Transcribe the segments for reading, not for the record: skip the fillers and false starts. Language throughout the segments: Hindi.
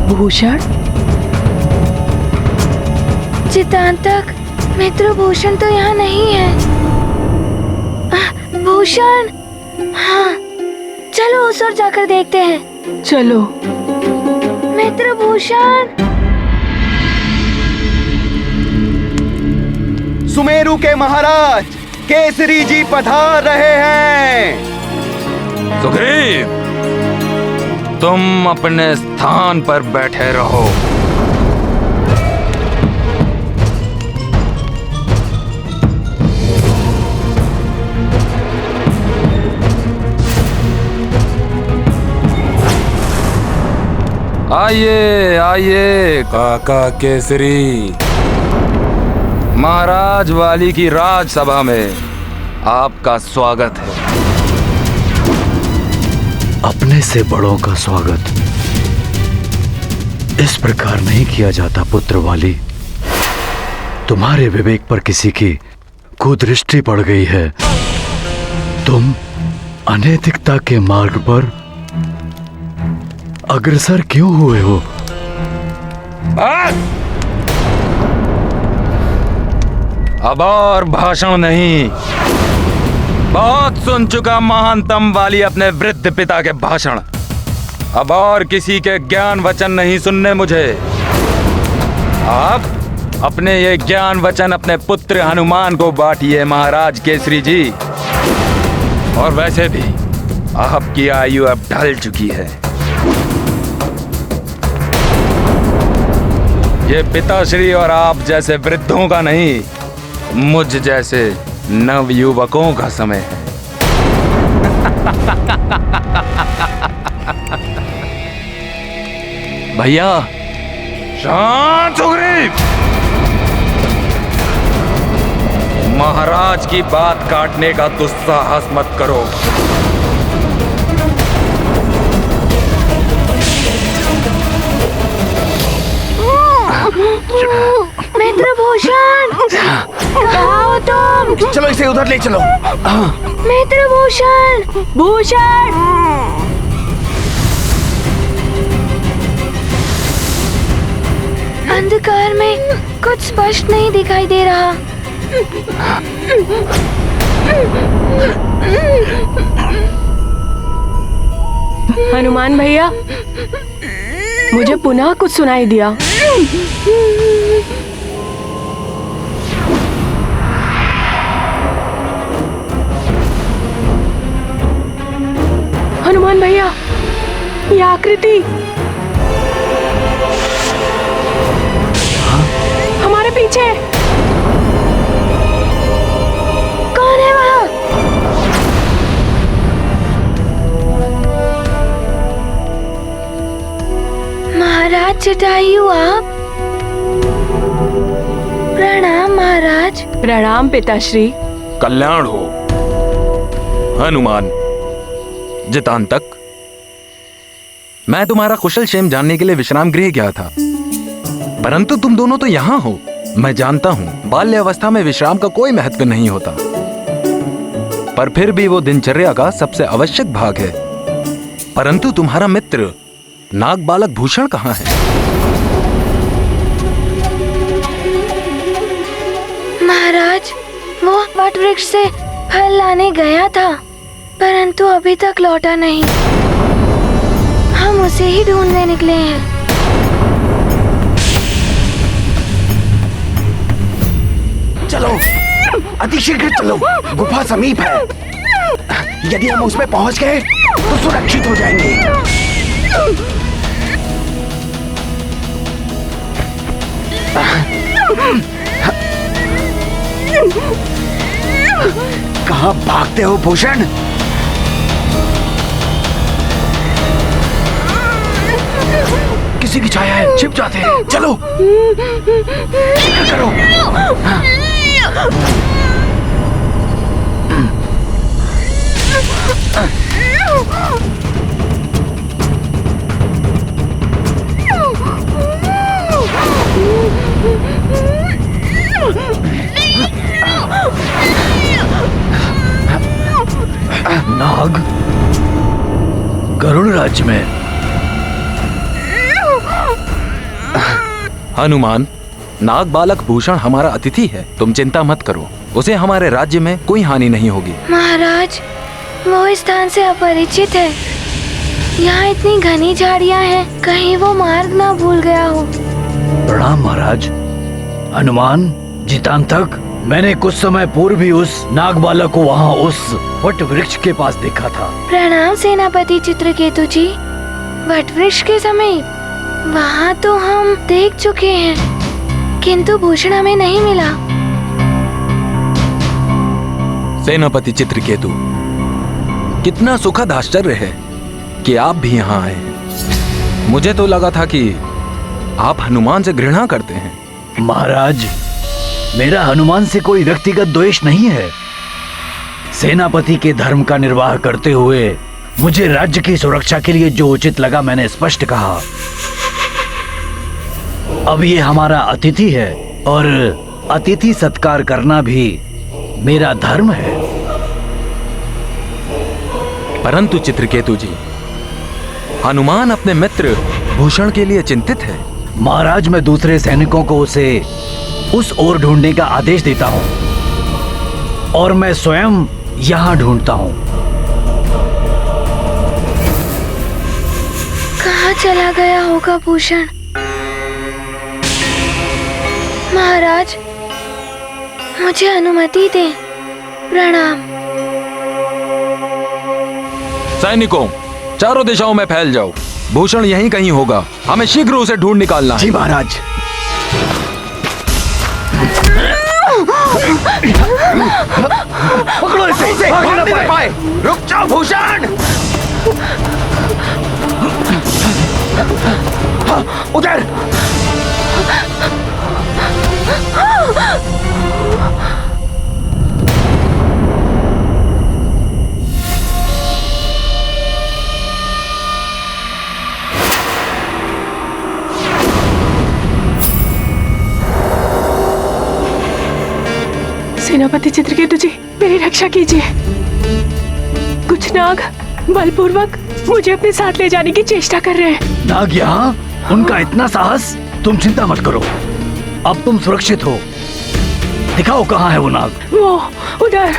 भूषण? चितांतक, मित्र भूषण तो यहाँ नहीं है। भूषण, हाँ, चलो उस ओर जाकर देखते हैं। चलो। मित्र भूषण। सुमेरु के महाराज केसरी जी पधार रहे हैं। सुग्रीव, तुम अपने स्थान पर बैठे रहो। आइए आइए काका केसरी। महाराज वाली की राजसभा में आपका स्वागत है। अपने से बड़ों का स्वागत इस प्रकार नहीं किया जाता पुत्र वाली। तुम्हारे विवेक पर किसी की कुदृष्टि पड़ गई है। तुम अनैतिकता के मार्ग पर अग्रसर क्यों हुए हो? अब और भाषण नहीं। बहुत सुन चुका महानतम वाली अपने वृद्ध पिता के भाषण। अब और किसी के ज्ञान वचन नहीं सुनने मुझे। आप अपने ये ज्ञान वचन अपने पुत्र हनुमान को बांटिए महाराज केसरी जी। और वैसे भी आपकी आयु अब ढल चुकी है। ये पिताश्री और आप जैसे वृद्धों का नहीं, मुझ जैसे नव युवकों का समय है। भैया शांत सुग्रीव। महाराज की बात काटने का दुस्साहस मत करो। मित्र भूषण, कहाँ हो तुम? चलो इसे उधर ले चलो। मित्र भूषण। भूषण! अंधकार में कुछ स्पष्ट नहीं दिखाई दे रहा। हनुमान भैया, मुझे पुनः कुछ सुनाई दिया। हनुमान भैया, ये आकृति हमारे पीछे। कौन है वहाँ? महाराज जटायु, आप? प्रणाम महाराज। प्रणाम पिताश्री। कल्याण हो हनुमान। जितांतक, मैं तुम्हारा कुशल क्षेम जानने के लिए विश्राम गृह गया था, परंतु तुम दोनों तो यहाँ हो। मैं जानता हूँ बाल्यावस्था में विश्राम का कोई महत्व नहीं होता, पर फिर भी वो दिनचर्या का सबसे आवश्यक भाग है। परंतु तुम्हारा मित्र नाग बालक भूषण कहाँ है? महाराज, वो वट वृक्ष से फल लाने गया था, परंतु अभी तक लौटा नहीं। हम उसे ही ढूंढने निकले हैं। चलो, अतिशीघ्र चलो, गुफा समीप है। यदि हम उसमें पहुंच गए तो सुरक्षित हो जाएंगे। कहाँ भागते हो भूषण? किसी की छाया है, छिप जाते हैं। चलो, करो। नाग गरुड़ राज्य में हनुमान, नाग बालक भूषण हमारा अतिथि है, तुम चिंता मत करो, उसे हमारे राज्य में कोई हानि नहीं होगी। महाराज, वो इस स्थान से अपरिचित है। यहाँ इतनी घनी झाड़ियाँ हैं, कहीं वो मार्ग ना भूल गया हो। प्रणाम महाराज। हनुमान, जितांतक, मैंने कुछ समय पूर्व ही उस नाग बालक को वहाँ उस वट वृक्ष के पास देखा था। प्रणाम सेनापति चित्रकेतु जी। वट वृक्ष के समीप वहाँ तो हम देख चुके हैं, किंतु भूषण हमें नहीं मिला। सेनापति चित्रकेतु, कितना सुखद आश्चर्य है कि आप भी यहाँ आए। मुझे तो लगा था कि आप हनुमान से घृणा करते हैं। महाराज, मेरा हनुमान से कोई व्यक्तिगत द्वेष नहीं है। सेनापति के धर्म का निर्वाह करते हुए मुझे राज्य की सुरक्षा के लिए जो उचित लगा मैंने स्पष्ट कहा। अब ये हमारा अतिथि है और अतिथि सत्कार करना भी मेरा धर्म है। परंतु चित्रकेतु जी, हनुमान अपने मित्र भूषण के लिए चिंतित है। महाराज, मैं दूसरे सैनिकों को उसे उस ओर ढूंढने का आदेश देता हूँ और मैं स्वयं यहाँ ढूंढता हूँ। कहाँ चला गया होगा भूषण? महाराज, मुझे अनुमति दें। प्रणाम। सैनिकों, चारों दिशाओं में फैल जाओ। भूषण यहीं कहीं होगा, हमें शीघ्र उसे ढूंढ निकालना है। जी महाराज। पकड़ो इसे, भागने न पाए। रुक जाओ भूषण। उधर। सेनापति चित्रकेतु जी, मेरी रक्षा कीजिए। कुछ नाग बलपूर्वक मुझे अपने साथ ले जाने की चेष्टा कर रहे हैं। नाग यहाँ? उनका इतना साहस? तुम चिंता मत करो, अब तुम सुरक्षित हो। दिखाओ कहाँ है वो नाग। वो उधर।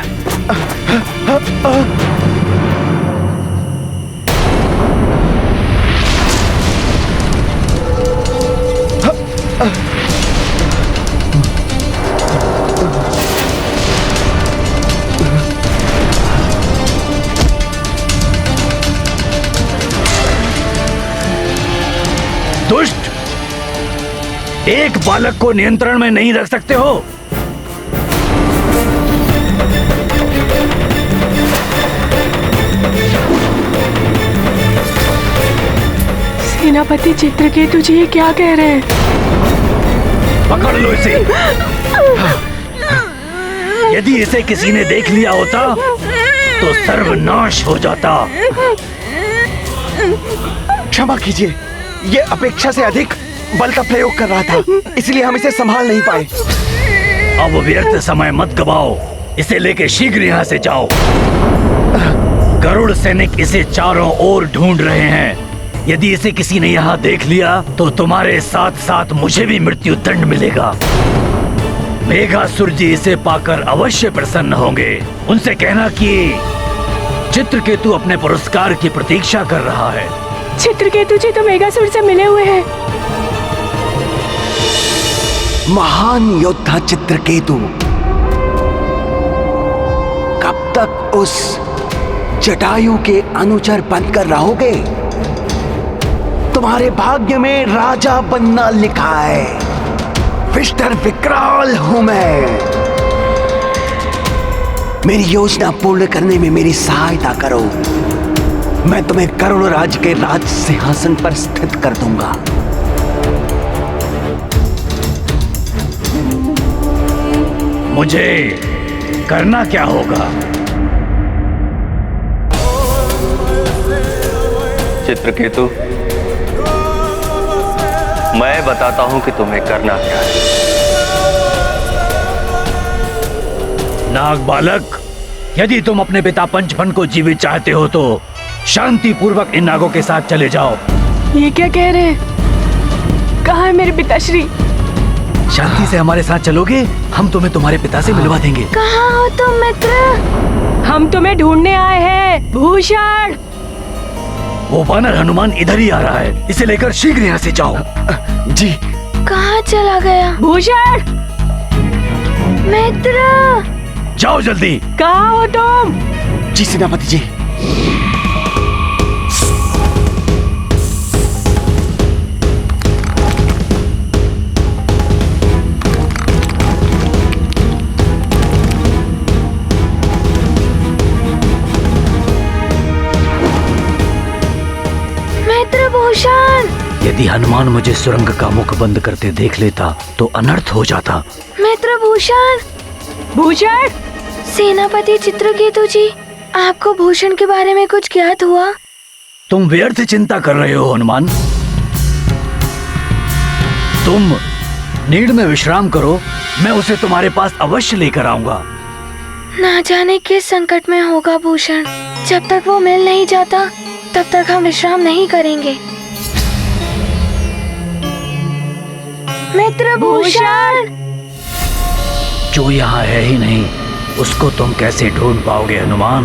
दुष्ट, एक बालक को नियंत्रण में नहीं रख सकते हो? सेनापति चित्रकेतु जी, ये क्या कह रहे हैं? पकड़ लो इसे। यदि इसे किसी ने देख लिया होता तो सर्वनाश हो जाता। क्षमा कीजिए, ये अपेक्षा से अधिक बल का प्रयोग कर रहा था, इसलिए हम इसे संभाल नहीं पाए। अब व्यर्थ समय मत गवाओ, इसे लेके शीघ्र यहाँ से जाओ। गरुड़ सैनिक इसे चारों ओर ढूंढ रहे हैं। यदि इसे किसी ने यहाँ देख लिया तो तुम्हारे साथ साथ मुझे भी मृत्यु दंड मिलेगा। मेघासुर जी इसे पाकर अवश्य प्रसन्न होंगे। उनसे कहना कि चित्रकेतु अपने पुरस्कार की प्रतीक्षा कर रहा है। चित्रकेतु जी तो मेघासुर से मिले हुए हैं। महान योद्धा चित्रकेतु, कब तक उस जटायु के अनुचर बनकर रहोगे? तुम्हारे भाग्य में राजा बनना लिखा है। मिस्टर विकराल हूं मैं। मेरी योजना पूर्ण करने में मेरी सहायता करो। मैं तुम्हें करुण राज के राज सिंहासन पर स्थित कर दूंगा। मुझे करना क्या होगा? चित्रकेतु, मैं बताता हूं कि तुम्हें करना क्या है। नाग बालक, यदि तुम अपने पिता पंचफन को जीवित चाहते हो तो शांति पूर्वक इन नागों के साथ चले जाओ। ये क्या कह रहे हैं? कहाँ है मेरे पिताश्री? शांति से हमारे साथ चलोगे? हम तुम्हें तुम्हारे पिता से मिलवा देंगे। कहाँ हो तुम मित्र? हम तुम्हें ढूंढने आए हैं भूषण। वो वानर हनुमान इधर ही आ रहा है, इसे लेकर शीघ्र यहाँ से जाओ। जी। कहाँ चला गया? भूषण मित्र जाओ जल्दी। कहाँ हो तुम? जी सेनापति जी। मित्र भूषण। यदि हनुमान मुझे सुरंग का मुख बंद करते देख लेता तो अनर्थ हो जाता। मित्र भूषण। भूषण सेनापति चित्रकेतु जी, आपको भूषण के बारे में कुछ ज्ञात हुआ? तुम व्यर्थ चिंता कर रहे हो हनुमान। तुम नीड में विश्राम करो, मैं उसे तुम्हारे पास अवश्य लेकर आऊंगा। ना जाने किस संकट में होगा भूषण। जब तक वो मिल नहीं जाता तब तक हम विश्राम नहीं करेंगे। मित्र भूषण। जो यहाँ है ही नहीं, उसको तुम कैसे ढूंढ पाओगे हनुमान?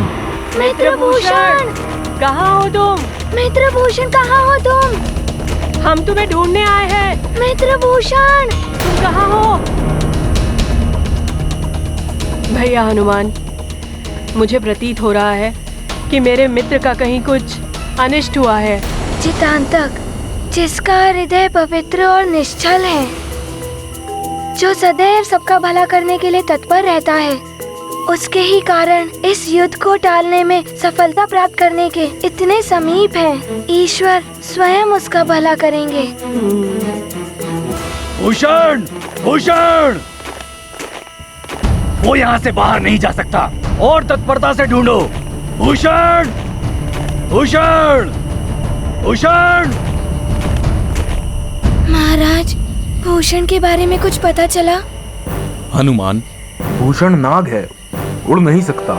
मित्र भूषण। कहाँ हो तुम? मित्र भूषण कहाँ हो तुम? हम तुम्हें ढूंढने आए हैं। मित्र भूषण। तुम कहाँ हो? भैया हनुमान, मुझे प्रतीत हो रहा है कि मेरे मित्र का कहीं कुछ अनिष्ट हुआ है। चितांतक, जिसका हृदय पवित्र और निश्चल है, जो सदैव सबका भला करने के लिए तत्पर रहता है, उसके ही कारण इस युद्ध को टालने में सफलता प्राप्त करने के इतने समीप है। ईश्वर स्वयं उसका भला करेंगे। भूषण, भूषण, वो यहाँ से बाहर नहीं जा सकता, और तत्परता से ढूंढो। भूषण, भूषण, भूषण। महाराज, भूषण के बारे में कुछ पता चला? हनुमान, भूषण नाग है, उड़ नहीं सकता।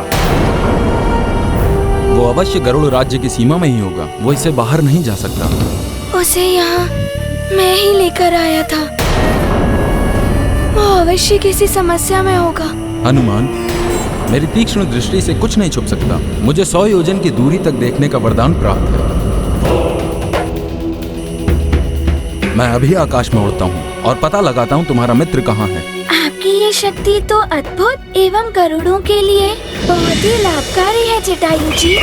वो अवश्य गरुड़ राज्य की सीमा में ही होगा, वो इससे बाहर नहीं जा सकता। उसे यहाँ मैं ही लेकर आया था। वो अवश्य किसी समस्या में होगा। हनुमान, मेरी तीक्ष्ण दृष्टि से कुछ नहीं छुप सकता। मुझे 100 योजन की दूरी तक देखने का वरदान प्राप्त है। मैं अभी आकाश में उड़ता हूँ और पता लगाता हूँ तुम्हारा मित्र कहाँ है। आपकी ये शक्ति तो अद्भुत एवं गरुड़ों के लिए बहुत ही लाभकारी है जटायु जी।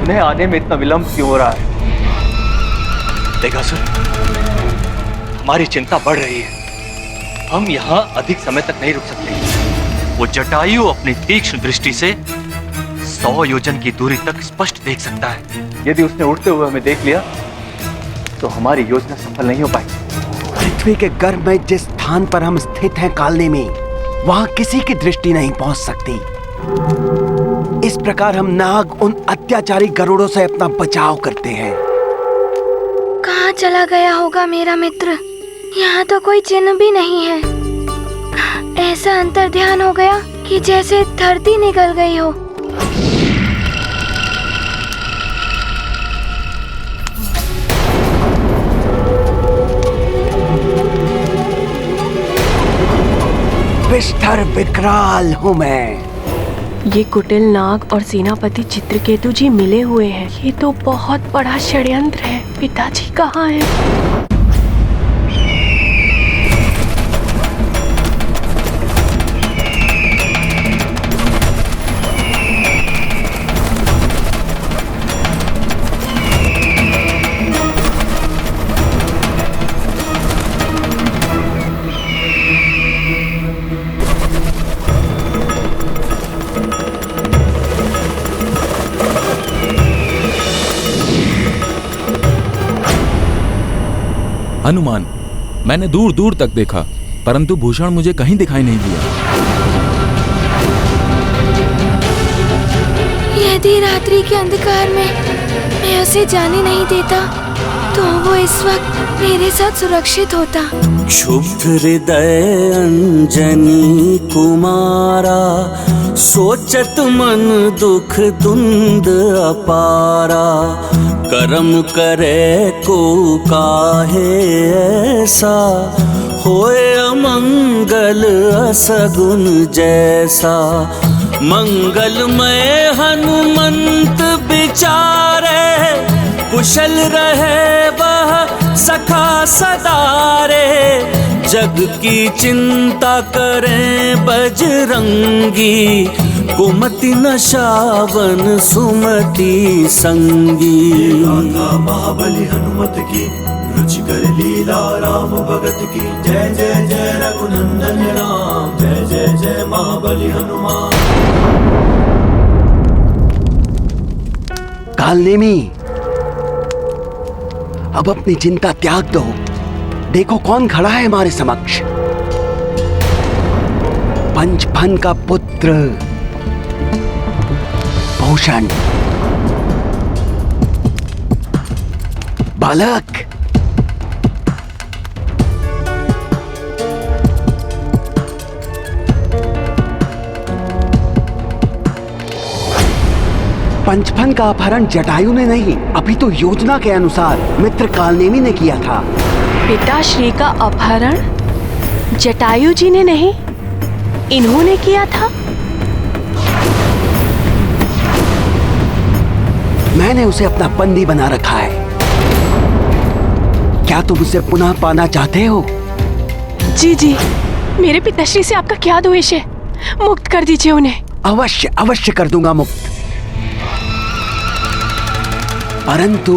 उन्हें आने में इतना विलंब क्यों हो रहा है? देगासुर, हमारी चिंता बढ़ रही है। हम यहाँ अधिक समय तक नहीं रुक सकते। वो जटायु अपनी तीक्ष्ण दृष्टि से 100 योजन की दूरी तक स्पष्ट देख सकता है। यदि उसने उड़ते हुए हमें देख लिया तो हमारी योजना सफल नहीं हो पाएगी। पृथ्वी के गर्भ में जिस स्थान पर हम स्थित हैं कालने में, वहां किसी की दृष्टि नहीं पहुंच सकती। इस प्रकार हम नाग उन अत्याचारी गरुड़ों से अपना बचाव करते हैं। कहाँ चला गया होगा मेरा मित्र? यहाँ तो कोई चिन्ह भी नहीं है। ऐसा अंतर्ध्यान हो गया कि जैसे धरती निकल गई हो। विष्ठर विकराल हूँ मैं। ये कुटिल नाग और सेनापति चित्रकेतु जी मिले हुए हैं। ये तो बहुत बड़ा षड्यंत्र है। पिताजी कहाँ हैं? हनुमान, मैंने दूर दूर तक देखा, परंतु भूषण मुझे कहीं दिखाई नहीं दिया। यदि रात्रि के अंधकार में मैं उसे जाने नहीं देता तो वो इस वक्त मेरे साथ सुरक्षित होता। क्षुब्ध हृदय अंजनी कुमारा सोचत मन दुख धुंध अपारा, कर्म करे को काहे ऐसा, होए अमंगल असगुन जैसा। मंगलमय हनुमंत विचारे, कुशल रहे वह सखा सदारे। जग की चिंता करें बजरंगी, कुमति नशावन सुमति संगी। महाबली हनुमत की रुचिकर लीला राम भगत की। जय जय जय रघुनंदन राम, जय जय जय महाबली हनुमान। कालनेमी, अब अपनी चिंता त्याग दो। देखो कौन खड़ा है हमारे समक्ष। पंचफन का पुत्र भूषण। बालक, पंचफन का अपहरण जटायु ने नहीं, अभी तो योजना के अनुसार मित्र कालनेमी ने किया था। पिताश्री का अपहरण जटायु जी ने नहीं, इन्होंने किया था। मैंने उसे अपना बंदी बना रखा है। क्या तुम उसे पुनः पाना चाहते हो? जी जी, मेरे पिताश्री से आपका क्या द्वेष है? मुक्त कर दीजिए उन्हें। अवश्य अवश्य कर दूंगा मुक्त, परंतु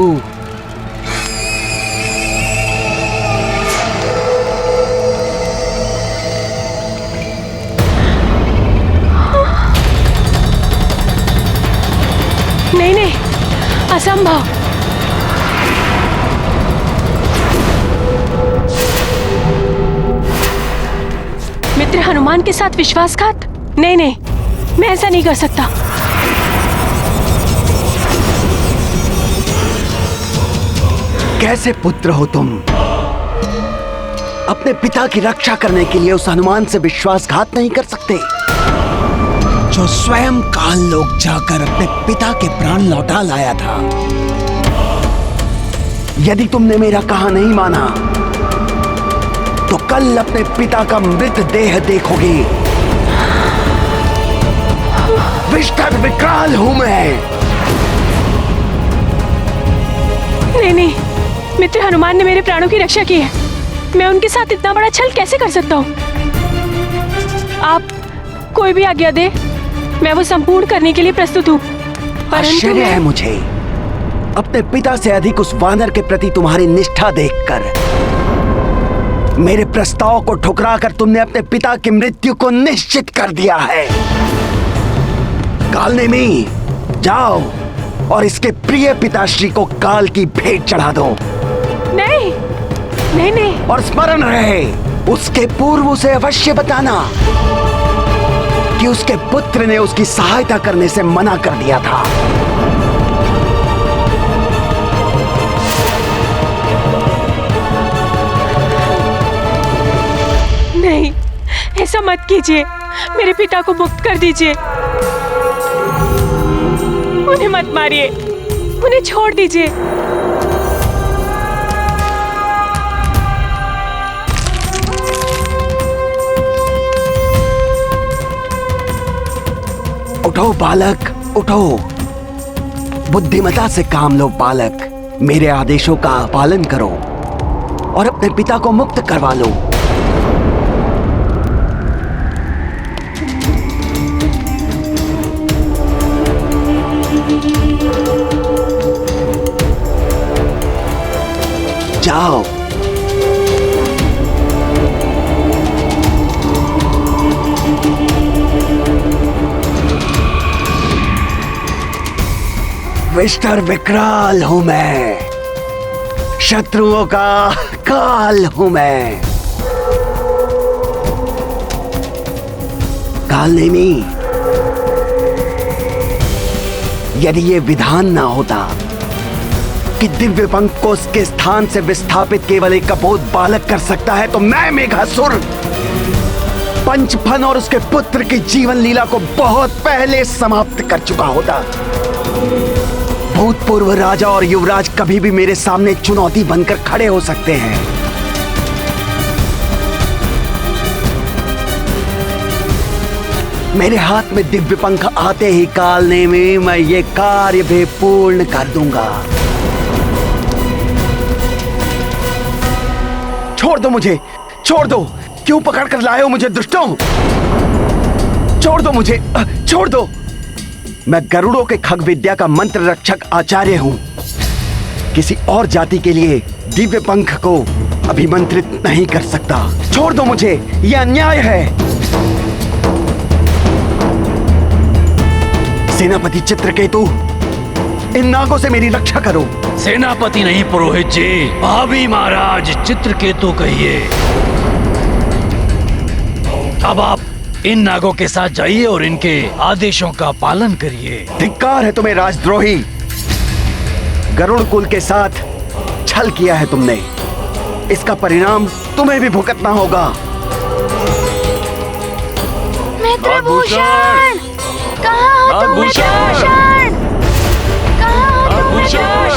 नहीं नहीं, असंभव। मित्र हनुमान के साथ विश्वासघात? नहीं नहीं, मैं ऐसा नहीं कर सकता। कैसे पुत्र हो तुम? अपने पिता की रक्षा करने के लिए उस हनुमान से विश्वासघात नहीं कर सकते, जो स्वयं काल लोक जाकर अपने पिता के प्राण लौटा लाया था। यदि तुमने मेरा कहा नहीं माना तो कल अपने पिता का मृतदेह देखोगे। विष्ठर विकराल हूं मैं। नहीं नहीं, मित्र हनुमान ने मेरे प्राणों की रक्षा की है। मैं उनके साथ इतना बड़ा छल कैसे कर सकता हूँ? आप कोई भी आज्ञा दे, मैं वो संपूर्ण करने के लिए प्रस्तुत हूँ। आश्चर्य है मुझे अपने पिता से अधिक उस वानर के प्रति तुम्हारी निष्ठा देखकर। मेरे प्रस्ताव को ठुकराकर तुमने अपने पिता की मृत्यु को निश्चित कर दिया है। कालनेमी, जाओ और इसके प्रिय पिताश्री को काल की भेंट चढ़ा दो। नहीं नहीं नहीं। और स्मरण रहे, उसके पूर्व उसे अवश्य बताना कि उसके पुत्र ने उसकी सहायता करने से मना कर दिया था। नहीं, ऐसा मत कीजिए। मेरे पिता को मुक्त कर दीजिए। उन्हें मत मारिए, उन्हें छोड़ दीजिए। उठो बालक, उठो। बुद्धिमता से काम लो बालक। मेरे आदेशों का पालन करो और अपने पिता को मुक्त करवा लो। जाओ। विष्ठर विकराल हूं मैं, शत्रुओं का काल हूं मैं। कालनेमी, यदि ये विधान ना होता कि दिव्य पंख को उसके स्थान से विस्थापित केवल एक कपोत बालक कर सकता है, तो मैं मेघासुर पंचफन और उसके पुत्र की जीवन लीला को बहुत पहले समाप्त कर चुका होता। भूतपूर्व राजा और युवराज कभी भी मेरे सामने चुनौती बनकर खड़े हो सकते हैं। मेरे हाथ में दिव्य पंख आते ही कालने में मैं ये कार्य भी पूर्ण कर दूंगा। छोड़ दो मुझे, छोड़ दो। क्यों पकड़ कर लाए हो मुझे दुष्टों? छोड़ दो मुझे, छोड़ दो। मैं गरुड़ों के खग विद्या का मंत्र रक्षक आचार्य हूं। किसी और जाति के लिए दिव्य पंख को अभिमंत्रित नहीं कर सकता। छोड़ दो मुझे, यह अन्याय है। सेनापति चित्रकेतु, इन नागों से मेरी रक्षा करो। सेनापति नहीं पुरोहित जी, भावी महाराज चित्रकेतु कहिए। अब आप इन नागों के साथ जाइए और इनके आदेशों का पालन करिए। धिक्कार है तुम्हें राजद्रोही। गरुड़ कुल के साथ छल किया है तुमने। इसका परिणाम तुम्हें भी भुगतना होगा। मित्रभूषण, कहाँ हो तुम? मित्रभूषण, कहाँ हो तुम?